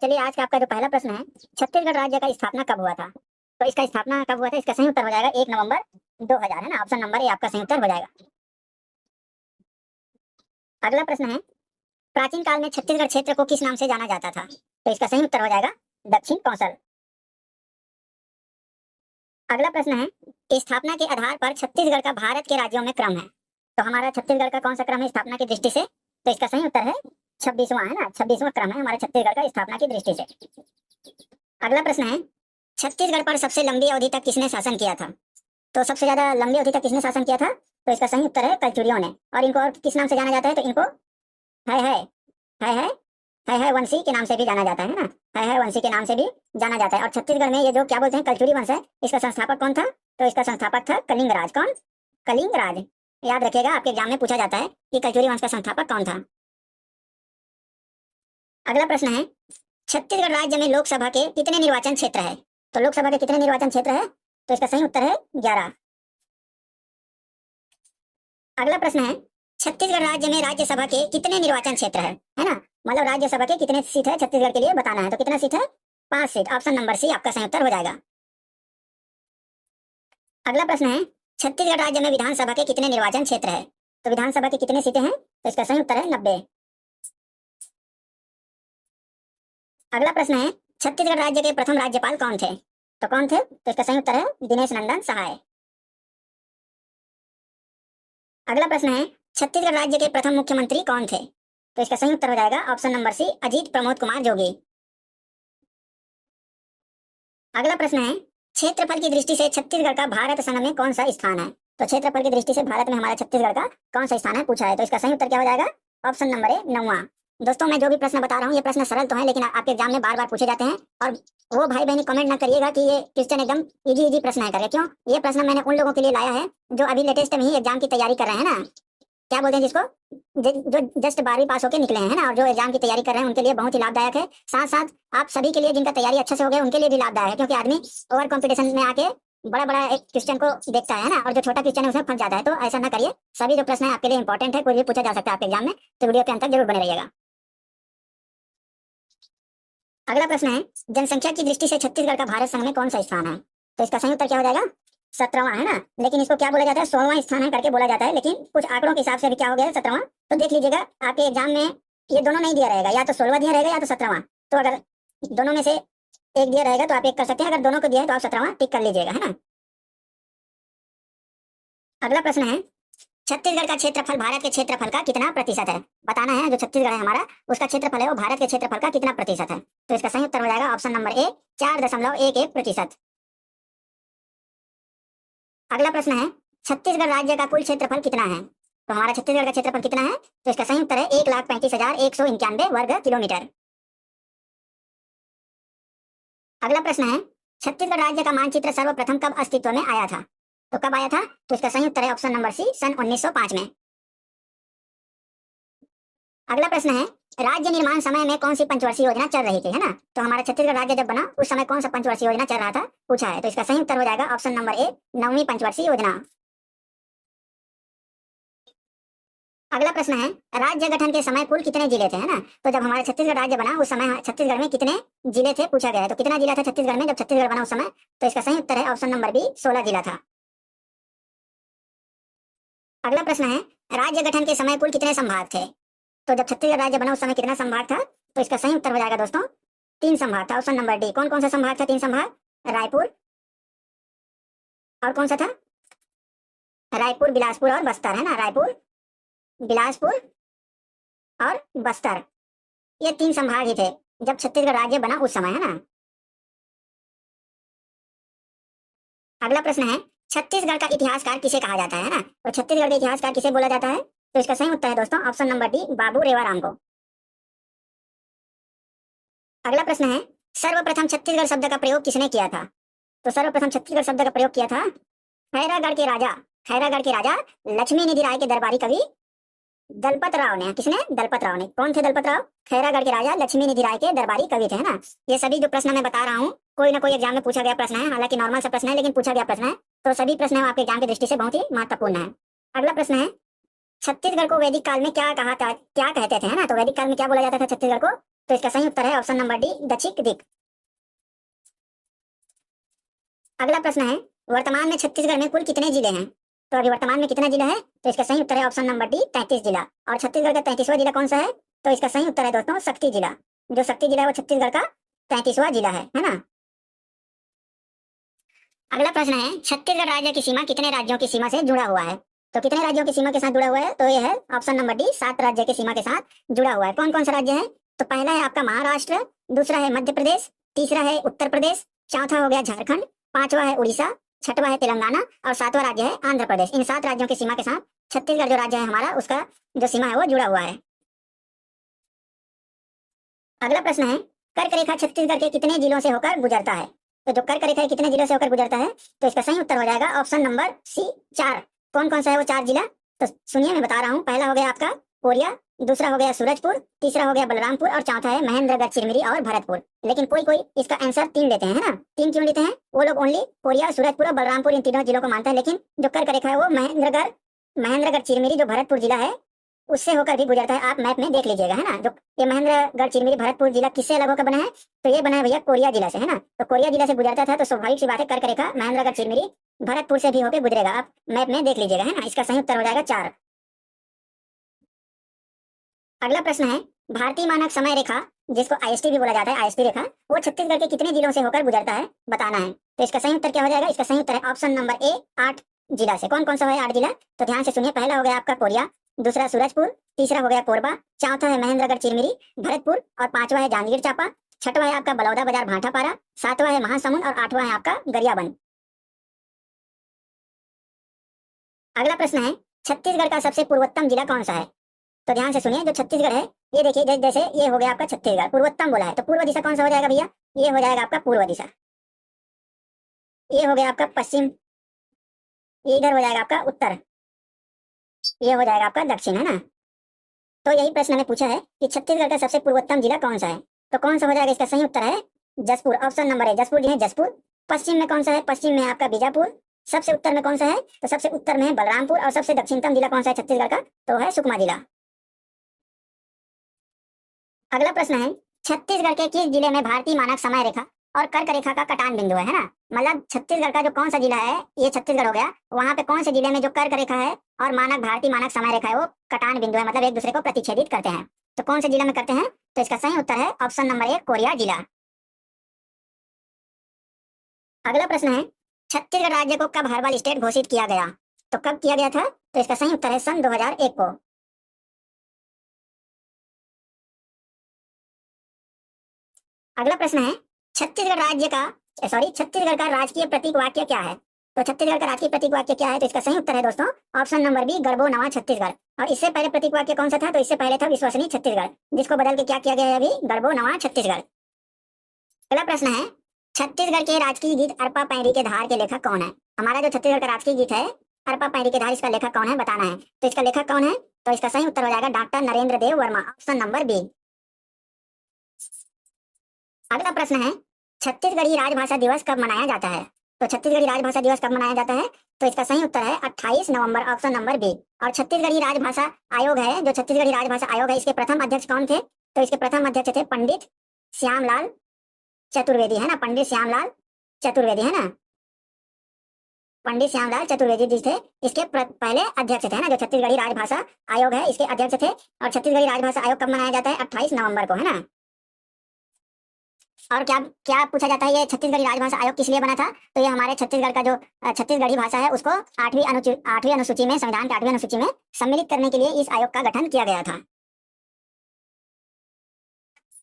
चलिए आज का आपका जो पहला प्रश्न है, छत्तीसगढ़ राज्य का स्थापना कब हुआ था? तो इसका स्थापना कब हुआ था, इसका सही उत्तर हो जाएगा 1 नवंबर 2000, है ना। ऑप्शन नंबर ए आपका सही उत्तर हो जाएगा। अगला प्रश्न है, प्राचीन काल में छत्तीसगढ़ क्षेत्र को किस नाम से जाना जाता था? तो इसका सही उत्तर हो जाएगा दक्षिण कौशल। अगला प्रश्न है, स्थापना के आधार पर छत्तीसगढ़ का भारत के राज्यों में क्रम है। तो हमारा छत्तीसगढ़ का कौन सा क्रम है स्थापना की दृष्टि से? तो इसका सही उत्तर है 26वां, है ना। 26वां क्रम है हमारे छत्तीसगढ़ का स्थापना की दृष्टि से। अगला प्रश्न है, छत्तीसगढ़ पर सबसे लंबी अवधि तक किसने शासन किया था? तो सबसे ज्यादा लंबी अवधि तक किसने शासन किया था? तो इसका सही उत्तर है कलचुरियों ने। और इनको और किस नाम से जाना जाता है? तो इनको है है है है है वंशी के नाम से भी जाना जाता है ना। है वंशी के नाम से भी जाना जाता है। और छत्तीसगढ़ में ये जो क्या बोलते हैं कलचुरी वंश है, इसका संस्थापक कौन था? तो इसका संस्थापक था कलिंगराज। कौन? कलिंगराज। याद रखिएगा, आपके एग्जाम में पूछा जाता है कि कलचुरी वंश का संस्थापक कौन था। अगला प्रश्न है, छत्तीसगढ़ राज्य में लोकसभा के कितने निर्वाचन क्षेत्र है? तो लोकसभा के कितने निर्वाचन क्षेत्र है? तो इसका सही उत्तर है 11। अगला प्रश्न है, छत्तीसगढ़ राज्य में राज्यसभा के कितने निर्वाचन क्षेत्र है ना। मतलब राज्यसभा के कितने सीट है छत्तीसगढ़ के लिए बताना है। तो कितना सीट है? 5 सीट। ऑप्शन नंबर सी आपका सही उत्तर हो जाएगा। अगला प्रश्न है, छत्तीसगढ़ राज्य में विधानसभा के कितने निर्वाचन क्षेत्र है? तो विधानसभा की कितने सीटें हैं? तो इसका सही उत्तर है 90। अगला प्रश्न है, छत्तीसगढ़ राज्य के प्रथम राज्यपाल कौन थे? तो कौन थे? तो इसका सही उत्तर है दिनेश नंदन सहाय। अगला प्रश्न है, छत्तीसगढ़ राज्य के प्रथम मुख्यमंत्री कौन थे? तो इसका सही उत्तर हो जाएगा option number C Ajit Pramod Kumar Jogi. अगला प्रश्न है, क्षेत्रफल की दृष्टि से छत्तीसगढ़ का भारत संघ में कौन सा स्थान है? तो क्षेत्रफल की दृष्टि से भारत में हमारा छत्तीसगढ़ का कौन सा स्थान है पूछा है। तो इसका सही उत्तर क्या हो जाएगा? ऑप्शन नंबर ए 9वां। दोस्तों मैं जो भी प्रश्न बता रहा हूँ ये प्रश्न सरल तो है, लेकिन आपके एग्जाम में बार बार पूछे जाते हैं। और वो भाई बहनी कमेंट ना करिएगा कि ये क्वेश्चन एकदम इजी इजी प्रश्न है करके। क्यों? ये प्रश्न मैंने उन लोगों के लिए लाया है जो अभी लेटेस्ट में ही एग्जाम की तैयारी कर रहे हैं ना। क्या बोलते हैं जिसको, जो जस्ट 12वीं पास होकर निकले हैं, है ना। और जो एग्जाम की तैयारी कर रहे हैं उनके लिए बहुत ही लाभदायक है। साथ साथ आप सभी के लिए जिनका तैयारी अच्छे से हो गया उनके लिए भी लाभदायक है, क्योंकि आदमी ओवर कॉम्पिटिशन में आके बड़ा बड़ा एक क्वेश्चन को देखता है ना, और जो छोटा क्वेश्चन है उसमें फंस जाता है। तो ऐसा ना करिए, सभी जो प्रश्न है आपके लिए इंपॉर्टेंट है, कोई भी पूछा जा सकता है आपके एग्जाम में। तो वीडियो के अंत तक जरूर बने रहिएगा। अगला प्रश्न है, जनसंख्या की दृष्टि से छत्तीसगढ़ का भारत संघ में कौन सा स्थान है? तो इसका सही उत्तर क्या हो जाएगा? 17वां, है ना। लेकिन इसको क्या बोला जाता है? 16वां स्थान है करके बोला जाता है, लेकिन कुछ आंकड़ों के हिसाब से अभी क्या हो गया है 17वां। तो देख लीजिएगा आपके एग्जाम में ये दोनों नहीं दिया रहेगा, या तो 16वां दिया रहेगा या तो 17वां। तो अगर दोनों में से एक दिया रहेगा तो आप एक कर सकते हैं, अगर दोनों को दिया है तो आप 17वां टिक कर लीजिएगा, है ना। अगला प्रश्न है, छत्तीसगढ़ का क्षेत्रफल भारत के क्षेत्रफल का कितना प्रतिशत है? बताना है जो छत्तीसगढ़ है हमारा उसका क्षेत्रफल है वो भारत के क्षेत्रफल का कितना प्रतिशत है। तो इसका सही उत्तर हो जाएगा ऑप्शन नंबर ए 4.11%। अगला प्रश्न है, छत्तीसगढ़ राज्य का कुल क्षेत्रफल कितना है? तो हमारा छत्तीसगढ़ का क्षेत्रफल कितना है? तो इसका सही उत्तर है 1,35,191 वर्ग किलोमीटर। अगला प्रश्न है, छत्तीसगढ़ राज्य का मानचित्र सर्वप्रथम कब अस्तित्व में आया था? तो कब आया था? तो इसका सही उत्तर है ऑप्शन नंबर सी सन 1905 में। अगला प्रश्न है, राज्य निर्माण समय में कौन सी पंचवर्षीय योजना चल रही थी, है ना। तो हमारा छत्तीसगढ़ राज्य जब बना उस समय कौन सा पंचवर्षीय योजना चल रहा था पूछा है। तो इसका सही उत्तर हो जाएगा ऑप्शन नंबर ए 9वीं पंचवर्षीय योजना। अगला प्रश्न है, राज्य गठन के समय कुल कितने जिले थे, है ना। तो जब हमारा छत्तीसगढ़ राज्य बना उस समय छत्तीसगढ़ में कितने जिले थे पूछा गया है। तो कितना जिला था छत्तीसगढ़ में जब छत्तीसगढ़ बना उस समय? तो इसका सही उत्तर है ऑप्शन नंबर बी 16 जिला था। अगला प्रश्न है, राज्य गठन के समय कुल कितने संभाग थे? तो जब छत्तीसगढ़ राज्य बना उस समय कितना संभाग था? तो इसका सही उत्तर हो जाएगा दोस्तों 3 संभाग था। Option number D. कौन कौन सा संभाग था? 3 संभाग। रायपुर, और कौन सा था? रायपुर, बिलासपुर और बस्तर, है ना। रायपुर, बिलासपुर और बस्तर, ये 3 संभाग ही थे जब छत्तीसगढ़ राज्य बना उस समय, है ना। अगला प्रश्न है, छत्तीसगढ़ का इतिहासकार किसे कहा जाता है ना। तो छत्तीसगढ़ का इतिहासकार किसे बोला जाता है? तो इसका सही उत्तर है दोस्तों ऑप्शन नंबर डी बाबू रेवाराम को। अगला प्रश्न है, सर्वप्रथम छत्तीसगढ़ शब्द का प्रयोग किसने किया था? तो सर्वप्रथम छत्तीसगढ़ शब्द का प्रयोग किया था खैरागढ़ के राजा लक्ष्मी निधि राय के दरबारी कवि दलपत राव ने। किसने? दलपत राव ने। कौन थे दलपत राव? खैरागढ़ के राजा लक्ष्मी निधि राय के दरबारी कवि थे, है ना। ये सभी जो प्रश्न मैं बता रहा हूँ कोई ना कोई एग्जाम में पूछा गया प्रश्न है, हालांकि नॉर्मल सा प्रश्न है लेकिन पूछा गया प्रश्न है। तो सभी प्रश्न आपके एग्जाम की दृष्टि से बहुत ही महत्वपूर्ण है। अगला प्रश्न है, छत्तीसगढ़ को वैदिक काल में क्या कहा था, क्या कहते थे, है ना। तो वैदिक काल में क्या बोला जाता था छत्तीसगढ़ को? तो इसका सही उत्तर है ऑप्शन नंबर डी, दक्षिण दिक। अगला प्रश्न है, वर्तमान में छत्तीसगढ़ में कुल कितने जिले हैं? तो अभी वर्तमान में कितना जिला है? तो इसका सही उत्तर है ऑप्शन नंबर डी, 33 जिला। और छत्तीसगढ़ का 33वां जिला कौन सा है? तो इसका सही उत्तर है दोस्तों, शक्ति जिला। जो शक्ति जिला है वो छत्तीसगढ़ का 33वां जिला है ना। अगला प्रश्न है, छत्तीसगढ़ राज्य की सीमा कितने राज्यों की सीमा से जुड़ा हुआ है? तो कितने राज्यों की सीमा के साथ जुड़ा हुआ है? तो ये है ऑप्शन नंबर डी, 7 राज्य की सीमा के साथ जुड़ा हुआ है। कौन कौन सा राज्य है? तो पहला है आपका महाराष्ट्र, दूसरा है मध्य प्रदेश, तीसरा है उत्तर प्रदेश, चौथा हो गया झारखंड, पांचवा है उड़ीसा, छठवा है तेलंगाना और सातवां राज्य है आंध्र प्रदेश। इन 7 राज्यों की सीमा के साथ छत्तीसगढ़ जो राज्य है हमारा, उसका जो सीमा है वो जुड़ा हुआ है। अगला प्रश्न है, कर्क रेखा छत्तीसगढ़ के कितने जिलों से होकर गुजरता है? तो जो कर्क रेखा है कितने जिलों से होकर गुजरता है? तो इसका सही उत्तर हो जाएगा ऑप्शन नंबर सी, 4। कौन कौन सा है वो 4 जिला? तो सुनिए मैं बता रहा हूँ। पहला हो गया आपका कोरिया, दूसरा हो गया सूरजपुर, तीसरा हो गया बलरामपुर और चौथा है महेंद्रगढ़, चिरमिरी और भरतपुर। लेकिन कोई कोई इसका आंसर 3 लेते हैं, है ना। 3 क्यों लेते हैं? वो लोग ओनली कोरिया, सूरजपुर और बलरामपुर इन तीनों जिलों को मानते हैं। लेकिन जो कर्क रेखा है वो महेंद्रगढ़ चिरमिरी जो भरतपुर जिला है उससे होकर भी गुजरता है। आप मैप में देख लीजिएगा, है ना। जो ये महेंद्रगढ़ चिरमिरी भरतपुर जिला किससे अलग होकर बना है? तो ये बना है भैया कोरिया जिला से, है ना। तो कोरिया जिला से गुजरता था, तो स्वाभाविक सी बात है कर्क रेखा महेंद्रगढ़ चिरमिरी भरतपुर से भी होकर गुजरेगा। आप मैप में देख लीजिएगा, है ना। इसका सही उत्तर हो जाएगा 4। अगला प्रश्न है, भारतीय मानक समय रेखा जिसको आईएसटी भी बोला जाता है, आईएसटी रेखा, वो छत्तीसगढ़ के कितने जिलों से होकर गुजरता है बताना है। तो इसका सही उत्तर क्या हो जाएगा? इसका सही उत्तर है ऑप्शन नंबर ए, 8 जिला से। कौन कौन सा है 8 जिला? तो ध्यान से सुनिए। पहला हो गया आपका कोरिया, दूसरा सूरजपुर, तीसरा हो गया कोरबा, चौथा है महेंद्रगढ़ चिरमिरी भरतपुर और पांचवा है जांजगीर चांपा, छठवा है आपका बलौदा बाजार भाटापारा, सातवां है महासमुंद और आठवां है आपका गरियाबंद। अगला प्रश्न है, छत्तीसगढ़ का सबसे पूर्वोत्तम जिला कौन सा है? तो ध्यान से सुनिए। जो छत्तीसगढ़ है ये देखिए, जैसे ये हो गया आपका छत्तीसगढ़, पूर्वोत्तम बोला है, तो पूर्व दिशा कौन सा हो जाएगा भैया? ये हो जाएगा आपका पूर्व दिशा। ये हो गया आपका पश्चिम, ये इधर हो जाएगा आपका उत्तर, ये हो जाएगा आपका दक्षिण, है ना। तो यही प्रश्न हमें पूछा है कि छत्तीसगढ़ का सबसे पूर्वोत्तम जिला कौन सा है। तो कौन सा हो जाएगा? इसका सही उत्तर है Jaspur, option number A, Jaspur जी है जसपुर। पश्चिम में कौन सा है? पश्चिम में है आपका बीजापुर। सबसे उत्तर में कौन सा है? तो सबसे उत्तर में है बलरामपुर। और सबसे दक्षिणतम जिला कौन सा है छत्तीसगढ़ का? तो है सुकमा जिला। अगला प्रश्न है, छत्तीसगढ़ के किस जिले में भारतीय मानक समय रेखा और कर्क रेखा का कटान बिंदु है ना। मतलब छत्तीसगढ़ का जो कौन सा जिला है, ये छत्तीसगढ़ हो गया, वहां पे कौन से जिले में जो कर्क रेखा है और भारतीय मानक समय रेखा है वो कटान बिंदु है, मतलब एक दूसरे को प्रतिच्छेदित करते हैं। तो कौन से जिला में करते हैं? तो इसका सही उत्तर है ऑप्शन नंबर ए, कोरिया जिला। अगला प्रश्न है, छत्तीसगढ़ राज्य को कब हर्बल स्टेट घोषित किया गया? तो कब किया गया था? तो इसका सही उत्तर है सन 2001 को। अगला प्रश्न है, छत्तीसगढ़ का राजकीय प्रतीक वाक्य क्या है? तो छत्तीसगढ़ का राजकीय प्रतीक वाक्य क्या है? तो इसका सही उत्तर है दोस्तों ऑप्शन नंबर बी, गर्वो नवा छत्तीसगढ़। और इससे पहले प्रतीक वाक्य कौन सा था? तो इससे पहले था विश्वसनीय छत्तीसगढ़, जिसको बदल के क्या किया गया है अभी? गर्वो नवा छत्तीसगढ़। अगला प्रश्न है, छत्तीसगढ़ के राजकीय गीत अरपा पैरी के धार के लेखक कौन है? हमारा जो छत्तीसगढ़ का राजकीय गीत है अरपा पैरी के धार, इसका लेखक कौन है बताना है। तो इसका लेखक कौन है? तो इसका सही उत्तर हो जाएगा डॉक्टर नरेंद्र देव वर्मा, ऑप्शन नंबर बी। अगला प्रश्न है, छत्तीसगढ़ी राजभाषा दिवस कब मनाया जाता है? तो छत्तीसगढ़ी राजभाषा दिवस कब मनाया जाता है? तो इसका सही उत्तर है 28 नवंबर, ऑप्शन नंबर बी। और छत्तीसगढ़ी राजभाषा आयोग है, जो छत्तीसगढ़ी राजभाषा आयोग है, इसके प्रथम अध्यक्ष कौन थे? तो इसके प्रथम अध्यक्ष थे पंडित श्यामलाल चतुर्वेदी, है ना। पंडित श्यामलाल चतुर्वेदी, है ना। पंडित श्यामलाल चतुर्वेदी जी थे इसके पहले अध्यक्ष थे, है ना। जो छत्तीसगढ़ी राजभाषा आयोग है इसके अध्यक्ष थे। और छत्तीसगढ़ी राजभाषा आयोग कब मनाया जाता है? 28 नवंबर को, है ना। और क्या क्या पूछा जाता है, ये छत्तीसगढ़ी राजभाषा आयोग किस लिए बना था? तो ये हमारे छत्तीसगढ़ का जो छत्तीसगढ़ी भाषा है उसको 8वीं अनुसूची में, संविधान की 8वीं अनुसूची में सम्मिलित करने के लिए इस आयोग का गठन किया गया था।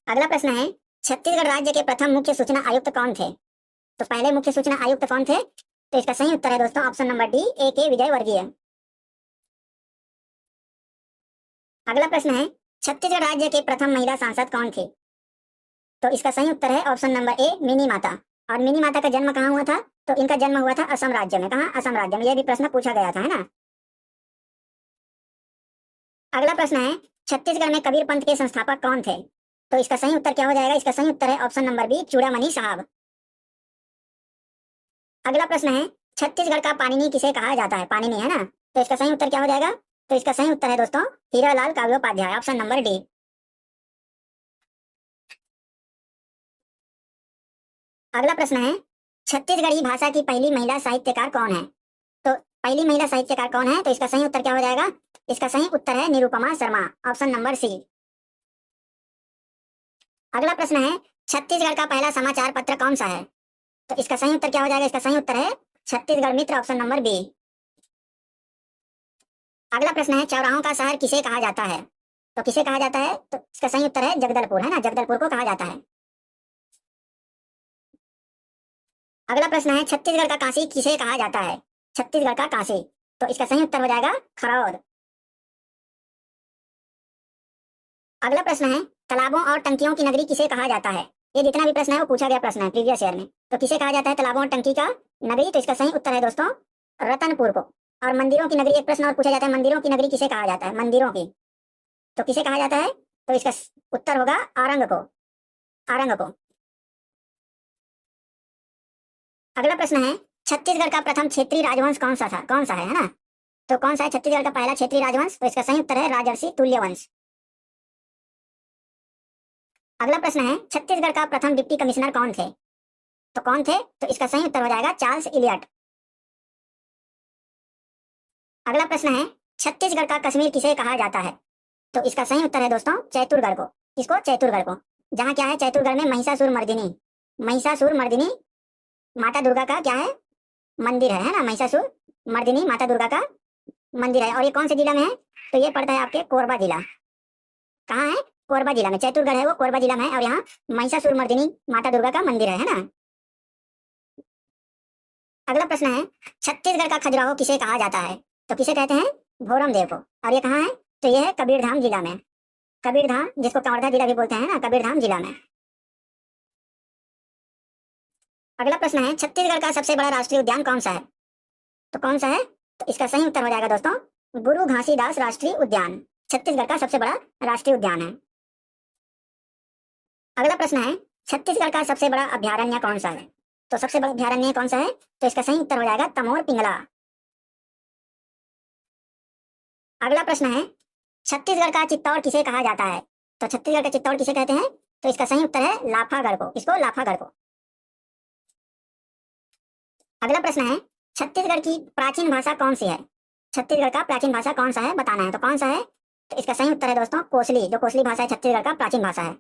अगला प्रश्न है, छत्तीसगढ़ राज्य के प्रथम मुख्य सूचना आयुक्त कौन थे? तो पहले मुख्य सूचना आयुक्त कौन थे? तो इसका सही उत्तर है दोस्तों ऑप्शन नंबर डी, ए के विजय वर्गीय। अगला प्रश्न है, छत्तीसगढ़ राज्य के प्रथम महिला सांसद कौन थी? तो इसका सही उत्तर है ऑप्शन नंबर ए, मिनी माता। और मिनी माता का जन्म कहाँ हुआ था? तो इनका जन्म हुआ था असम राज्य में। कहाँ? असम राज्य में। यह भी प्रश्न पूछा गया था, है ना। अगला प्रश्न है, छत्तीसगढ़ में कबीर पंथ के संस्थापक कौन थे? तो इसका सही उत्तर क्या हो जाएगा? इसका सही उत्तर है ऑप्शन नंबर बी, चूड़ामणि साहब। अगला प्रश्न है, छत्तीसगढ़ का पाणिनि किसे कहा जाता है? पाणिनि, है ना। तो इसका सही उत्तर क्या हो जाएगा? तो इसका सही उत्तर है दोस्तों Hiralal Kavyopadhyay, option number D. अगला प्रश्न है, छत्तीसगढ़ी भाषा की पहली महिला साहित्यकार कौन है? तो पहली महिला साहित्यकार कौन है? तो इसका सही उत्तर क्या हो जाएगा? इसका सही उत्तर है Nirupama Sharma, option number C. अगला प्रश्न है, छत्तीसगढ़ का पहला समाचार पत्र कौन सा है? तो इसका सही उत्तर क्या हो जाएगा? इसका सही उत्तर है छत्तीसगढ़ मित्र, ऑप्शन नंबर बी। अगला प्रश्न है, चौराहों का शहर किसे कहा जाता है? तो किसे कहा जाता है? तो इसका सही उत्तर है जगदलपुर, है ना, जगदलपुर को कहा जाता है। अगला प्रश्न है, छत्तीसगढ़ का काशी किसे कहा जाता है? छत्तीसगढ़ का काशी, तो इसका सही उत्तर हो जाएगा खरौद। अगला प्रश्न है, तालाबों और टंकियों की नगरी किसे कहा जाता है? ये जितना भी प्रश्न है वो पूछा गया प्रश्न है प्रीवियस ईयर में। तो किसे कहा जाता है तालाबों और टंकी का नगरी? तो इसका सही उत्तर है दोस्तों रतनपुर को। और मंदिरों की नगरी, एक प्रश्न और पूछा जाता है, मंदिरों की नगरी किसे कहा जाता है? मंदिरों की, तो किसे कहा जाता है? तो इसका उत्तर होगा आरंग को, आरंग को। अगला प्रश्न है, छत्तीसगढ़ का प्रथम क्षेत्रीय राजवंश कौन सा था? कौन सा है ना? तो कौन सा है छत्तीसगढ़ का पहला क्षेत्रीय राजवंश? तो इसका सही उत्तर है राजर्षि तुल्यवंश। अगला प्रश्न है, छत्तीसगढ़ का प्रथम डिप्टी कमिश्नर कौन थे? तो कौन थे? तो इसका सही उत्तर हो जाएगा चार्ल्स इलियट। अगला प्रश्न है, छत्तीसगढ़ का कश्मीर किसे कहा जाता है? तो इसका सही उत्तर है दोस्तों चैतुरगढ़ को। किसको? चैतुरगढ़ को। जहाँ क्या है चैतुरगढ़ में महिषासुर मर्दिनी, महिषासुर मर्दिनी माता दुर्गा का क्या है? मंदिर है ना, महिषासुर मर्दिनी माता दुर्गा का मंदिर है। और ये कौन से जिला में है? तो ये पड़ता है आपके कोरबा जिला। कहाँ है? कोरबा जिला में। चैतुरगढ़ है वो कोरबा जिला में है, और यहाँ महिषासुर मर्दिनी माता दुर्गा का मंदिर है ना। अगला प्रश्न है, छत्तीसगढ़ का खजुराहो किसे कहा जाता है? तो किसे कहते हैं? भोरम देव को। और ये कहाँ है? तो ये है कबीरधाम जिला में। कबीरधाम, जिसको कवर्धा जिला भी बोलते हैं ना, कबीरधाम जिला में। अगला प्रश्न है, छत्तीसगढ़ का सबसे बड़ा राष्ट्रीय उद्यान कौन सा है? तो कौन सा है? तो इसका सही उत्तर हो जाएगा दोस्तों गुरु घासीदास राष्ट्रीय उद्यान, छत्तीसगढ़ का सबसे बड़ा राष्ट्रीय उद्यान है। अगला प्रश्न है, छत्तीसगढ़ का सबसे बड़ा अभ्यारण्य कौन सा है? तो सबसे बड़ा अभ्यारण्य कौन सा है? तो इसका सही उत्तर हो जाएगा तमोर पिंगला। अगला प्रश्न है, छत्तीसगढ़ का चित्तौड़ किसे कहा जाता है? तो छत्तीसगढ़ का चित्तौड़ किसे कहते हैं? तो इसका सही उत्तर है लाफागढ़ को। इसको लाफागढ़ को। अगला प्रश्न है, छत्तीसगढ़ की प्राचीन भाषा कौन सी है? छत्तीसगढ़ का प्राचीन भाषा कौन सा है बताना है। तो कौन सा है? तो इसका सही उत्तर है दोस्तों कोसली, जो कोसली भाषा है छत्तीसगढ़ का प्राचीन भाषा है।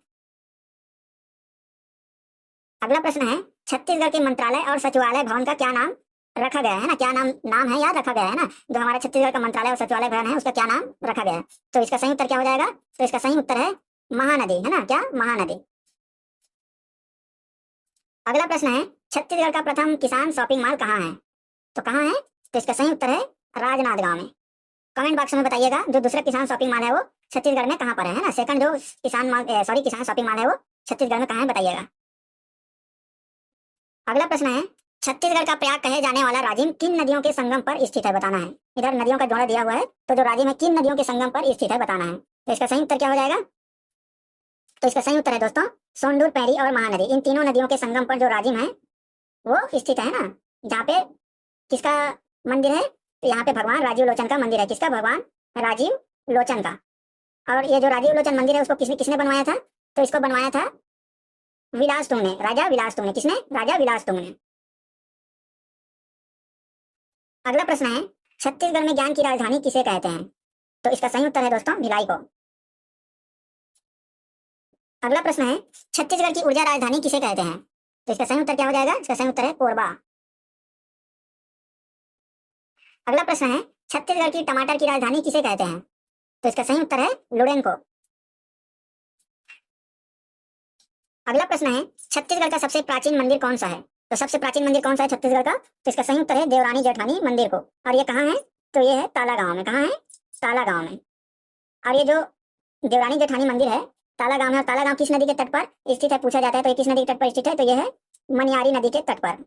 अगला प्रश्न है, छत्तीसगढ़ के मंत्रालय और सचिवालय भवन का क्या नाम रखा गया है ना? क्या नाम नाम है याद रखा गया है ना? जो हमारा छत्तीसगढ़ का मंत्रालय और सचिवालय भवन है उसका क्या नाम रखा गया है? तो इसका सही उत्तर क्या हो जाएगा? तो इसका सही उत्तर है महानदी, है ना, क्या? महानदी। अगला प्रश्न है, छत्तीसगढ़ का प्रथम किसान शॉपिंग मॉल कहाँ है? तो कहाँ है? तो इसका सही उत्तर है राजनांदगांव में। कमेंट बॉक्स में बताइएगा जो दूसरा किसान शॉपिंग मॉल है वो छत्तीसगढ़ में कहाँ पर है ना? सेकंड जो किसान मॉल किसान शॉपिंग मॉल है वो छत्तीसगढ़ में कहाँ है बताइएगा। अगला प्रश्न है, छत्तीसगढ़ का प्रयाग कहे जाने वाला राजिम किन नदियों के संगम पर स्थित है बताना है। इधर नदियों का जोड़ा दिया हुआ है, तो जो राजिम है किन नदियों के संगम पर स्थित है बताना है। तो इसका सही उत्तर क्या हो जाएगा? तो इसका सही उत्तर है दोस्तों सोंडूर, पैरी और महानदी। इन तीनों नदियों के संगम पर जो राजिम है वो स्थित है ना। जहाँ पे किसका मंदिर है? तो यहाँ पे भगवान राजीव लोचन का मंदिर है। किसका? भगवान राजीव लोचन का। और ये जो राजीव लोचन मंदिर है उसको किसने किसने बनवाया था? तो इसको बनवाया था विलास तुंग ने, राजा विलास तुंग ने। किसने? राजा विलास तुंग ने। अगला प्रश्न है, छत्तीसगढ़ में ज्ञान की राजधानी किसे कहते हैं? तो इसका सही उत्तर है दोस्तों भिलाई को। अगला प्रश्न है, छत्तीसगढ़ की ऊर्जा राजधानी किसे कहते हैं? तो इसका सही उत्तर क्या हो जाएगा? इसका सही उत्तर है कोरबा। अगला प्रश्न है, छत्तीसगढ़ की टमाटर की राजधानी किसे कहते हैं? तो इसका सही उत्तर है लुडेन को। अगला प्रश्न है, छत्तीसगढ़ का सबसे प्राचीन मंदिर कौन सा है? तो सबसे प्राचीन मंदिर कौन सा है छत्तीसगढ़ का? तो इसका सही उत्तर है देवरानी जेठानी मंदिर को। और ये कहाँ है? तो ये है ताला गांव में। कहाँ है? ताला गांव में। और ये जो देवरानी जेठानी मंदिर है ताला गांव में, और ताला गांव किस नदी के तट पर स्थित है पूछा जाता है। तो ये किस नदी के तट पर स्थित है? तो ये है मनियारी नदी के तट पर।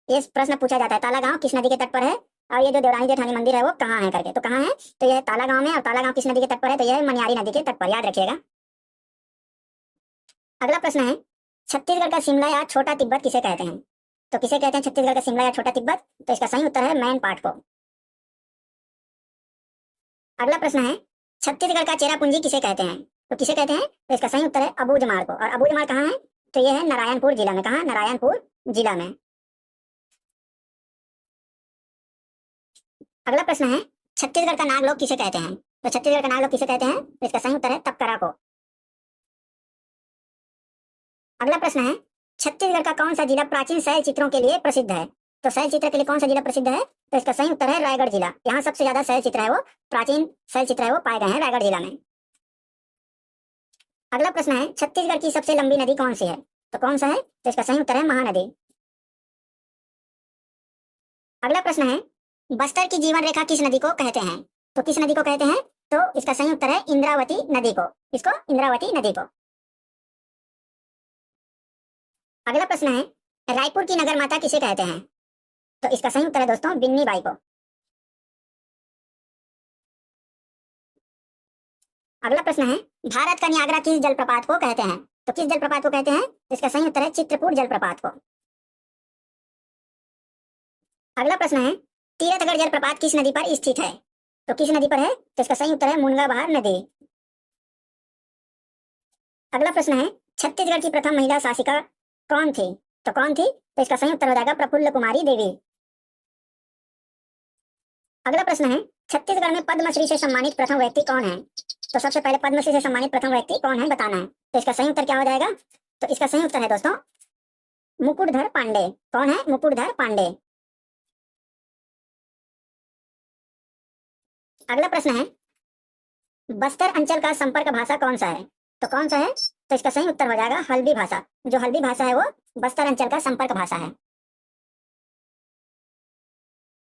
ये प्रश्न पूछा जाता है ताला गांव किस नदी के तट पर है, और ये जो देवरानी जेठानी मंदिर है वो कहाँ है करके। तो कहाँ है? तो यह ताला गांव में। और ताला गांव किस नदी के तट पर है? तो यह है मनियारी नदी के तट पर, याद रखिएगा। अगला प्रश्न है, छत्तीसगढ़ का शिमला या छोटा तिब्बत किसे कहते हैं? तो किसे कहते हैं छत्तीसगढ़ का शिमला या छोटा तिब्बत? तो इसका सही उत्तर है मैन पाट को। अगला प्रश्न है, छत्तीसगढ़ का चेरापूंजी किसे कहते हैं? तो किसे कहते हैं? तो इसका सही उत्तर है अबूझमाड़ को। और अबूझमाड़ कहाँ है? तो ये है नारायणपुर जिला में। कहाँ? नारायणपुर जिला में। अगला प्रश्न है छत्तीसगढ़ का नागलोक किसे कहते हैं? तो छत्तीसगढ़ का नागलोक किसे कहते हैं? तो इसका सही उत्तर है तपकरा को। अगला प्रश्न है छत्तीसगढ़ का कौन सा जिला प्राचीन शैल चित्रों के लिए प्रसिद्ध है? तो शैल चित्र के लिए कौन सा जिला प्रसिद्ध है? तो इसका सही उत्तर है रायगढ़ जिला। यहाँ सबसे ज्यादा शैल चित्र है वो, प्राचीन शैल चित्र है वो पाए गए हैं रायगढ़ जिला में। अगला प्रश्न है छत्तीसगढ़ की सबसे लंबी नदी कौन सी है? तो कौन सा है? तो इसका सही उत्तर है महानदी। अगला प्रश्न है बस्तर की जीवन रेखा किस नदी को कहते हैं? तो किस नदी को कहते हैं? तो इसका सही उत्तर है इंद्रावती नदी को। इसको इंद्रावती नदी को। अगला प्रश्न है रायपुर की नगर माता किसे कहते हैं? तो इसका सही उत्तर है दोस्तों बिन्नी बाई को। अगला प्रश्न है भारत का नियाग्रा किस जलप्रपात को कहते हैं? तो किस जलप्रपात को कहते हैं? तो इसका सही उत्तर है चित्रकूट जलप्रपात को। अगला प्रश्न है तीरथगढ़ जलप्रपात किस नदी पर स्थित है? तो किस नदी पर है? तो इसका सही उत्तर है मुनगाबहार नदी। अगला प्रश्न है छत्तीसगढ़ की प्रथम महिला शासिका कौन थी? तो कौन थी? तो इसका सही उत्तर हो जाएगा प्रफुल्ल कुमारी देवी। अगला प्रश्न है छत्तीसगढ़ में पद्मश्री से सम्मानित प्रथम व्यक्ति कौन है? तो सबसे पहले पद्मश्री से सम्मानित प्रथम व्यक्ति कौन है बताना है। तो इसका सही उत्तर क्या हो जाएगा? तो इसका सही उत्तर है दोस्तों मुकुटधर पांडे। कौन है? मुकुटधर पांडे। अगला प्रश्न है बस्तर अंचल का संपर्क भाषा कौन सा है? तो कौन सा है? तो इसका सही उत्तर हो जाएगा हल्बी भाषा। जो हल्बी भाषा है वो बस्तर अंचल का संपर्क भाषा है।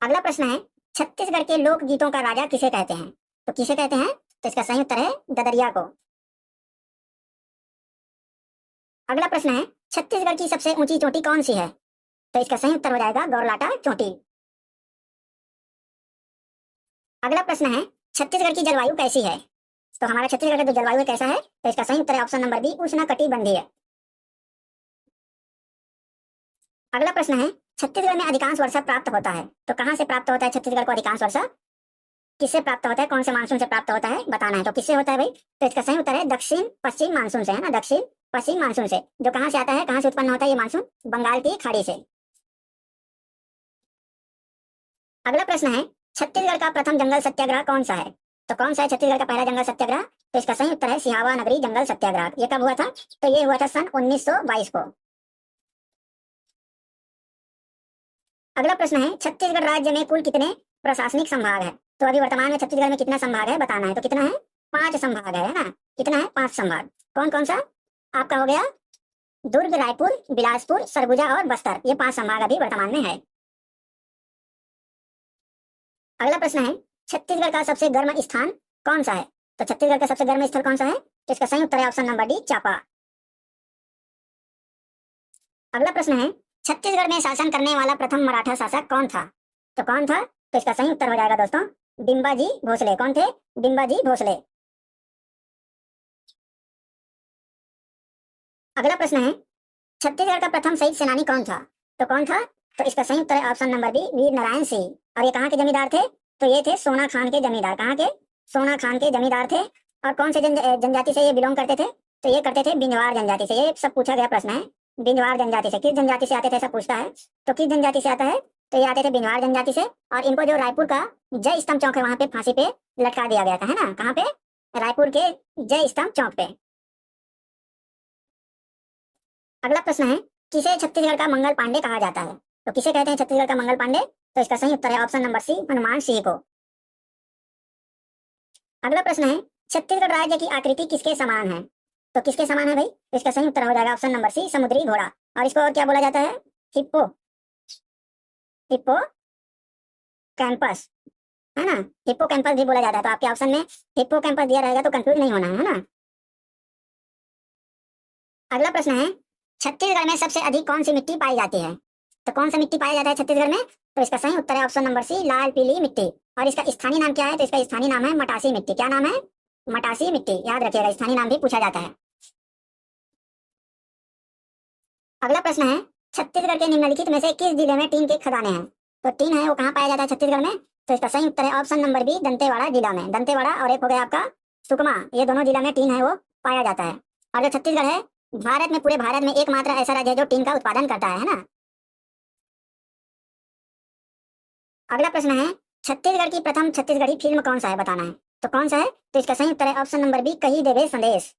अगला प्रश्न है छत्तीसगढ़ के लोक गीतों का राजा किसे कहते हैं? तो किसे कहते हैं? तो इसका सही उत्तर है ददरिया को। अगला प्रश्न है छत्तीसगढ़ की सबसे ऊंची चोटी कौन सी है? तो इसका सही उत्तर हो जाएगा गौरलाटा चोटी। अगला प्रश्न है छत्तीसगढ़ की जलवायु कैसी है? तो हमारा छत्तीसगढ़ का जो जलवायु है कैसा है? तो इसका सही उत्तर है ऑप्शन नंबर बी उष्णकटिबंधीय। अगला प्रश्न है छत्तीसगढ़ में अधिकांश वर्षा प्राप्त होता है। तो कहाँ से प्राप्त होता है छत्तीसगढ़ को अधिकांश वर्षा? किससे प्राप्त होता है? कौन से मानसून से प्राप्त होता है बताना है। तो किससे होता है भाई? तो इसका सही उत्तर है दक्षिण पश्चिम मानसून से, है ना, दक्षिण पश्चिम मानसून से। जो कहाँ से आता है, कहाँ से उत्पन्न होता है ये मानसून? बंगाल की खाड़ी से। अगला प्रश्न है छत्तीसगढ़ का प्रथम जंगल सत्याग्रह कौन सा है? तो कौन सा है छत्तीसगढ़ का पहला जंगल सत्याग्रह? तो इसका सही उत्तर है सिहावा नगरी जंगल सत्याग्रह। ये कब हुआ था? तो ये हुआ था सन 1922 को। अगला प्रश्न है छत्तीसगढ़ राज्य में कुल कितने प्रशासनिक संभाग है? तो अभी वर्तमान में छत्तीसगढ़ में कितना संभाग है बताना है। तो कितना है? 5 संभाग है ना। कितना है? 5 संभाग। कौन कौन सा? आपका हो गया दुर्ग, रायपुर, बिलासपुर, सरगुजा और बस्तर। ये 5 संभाग अभी वर्तमान में है। अगला प्रश्न है छत्तीसगढ़ का सबसे गर्म स्थान कौन सा है? तो छत्तीसगढ़ का सबसे गर्म स्थल कौन सा है? तो इसका सही उत्तर है ऑप्शन नंबर डी चापा। अगला प्रश्न है छत्तीसगढ़ में शासन करने वाला प्रथम मराठा शासक कौन था? तो कौन था? तो इसका सही उत्तर हो जाएगा दोस्तों बिंबाजी भोसले। कौन थे? बिंबाजी भोसले। अगला प्रश्न है छत्तीसगढ़ का प्रथम शहीद सेनानी कौन था? तो कौन था? तो इसका सही उत्तर है option number B Veer Narayan Singh. और ये कहाँ के जमींदार थे? तो ये थे सोना खान के जमींदार। कहाँ के? सोना खान के जमींदार थे। और कौन से जनजाति से ये बिलोंग करते थे? तो ये करते थे बिंजवार जनजाति से। ये सब पूछा गया प्रश्न है। बिंजवार जनजाति से। किस जनजाति से आते थे ऐसा पूछता है। तो किस जनजाति से आता है? तो ये आते थे बिंजवार जनजाति से। और इनको जो रायपुर का जय स्तंभ चौक है वहां पे फांसी पे लटका दिया गया था, है ना। कहाँ पे? रायपुर के जय स्तंभ चौक पे। अगला प्रश्न है किसे छत्तीसगढ़ का मंगल पांडे कहा जाता है? तो किसे कहते हैं छत्तीसगढ़ का मंगल पांडे? तो इसका सही उत्तर है option number C Hanuman Singh को। अगला प्रश्न है छत्तीसगढ़ राज्य की आकृति किसके समान है? तो किसके समान है भाई? तो इसका सही उत्तर हो जाएगा ऑप्शन नंबर सी समुद्री घोड़ा। और इसको और क्या बोला जाता है? हिप्पो, हिप्पो कैंपस, है ना। हिप्पो कैंपस भी बोला जाता है। तो आपके ऑप्शन में हिप्पो कैंपस दिया रहेगा तो कंफ्यूज नहीं होना है ना। अगला प्रश्न है छत्तीसगढ़ में सबसे अधिक कौन सी मिट्टी पाई जाती है? तो कौन सा मिट्टी पाया जाता है छत्तीसगढ़ में? तो इसका सही उत्तर है ऑप्शन नंबर सी लाल पीली मिट्टी। और इसका स्थानीय नाम क्या है? तो इसका स्थानीय नाम है मटासी मिट्टी। क्या नाम है? मटासी मिट्टी। याद रखिएगा, स्थानीय नाम भी पूछा जाता है। अगला प्रश्न है छत्तीसगढ़ के निम्नलिखित में से किस जिले में टीन के खदाने हैं? तो टीन है वो कहाँ पाया जाता है छत्तीसगढ़ में? तो इसका सही उत्तर है ऑप्शन नंबर बी दंतेवाड़ा जिला में। दंतेवाड़ा और एक हो गया आपका सुकमा, ये दोनों जिला में टीन है वो पाया जाता है। और जो छत्तीसगढ़ है भारत में, पूरे भारत में एकमात्र ऐसा राज्य है जो टीन का उत्पादन करता है ना। अगला प्रश्न है, छत्तीसगढ़ की प्रथम छत्तीसगढ़ी फिल्म कौन सा है, बताना है। तो कौन सा है, तो इसका सही उत्तर है ऑप्शन नंबर बी, कही देवे संदेश।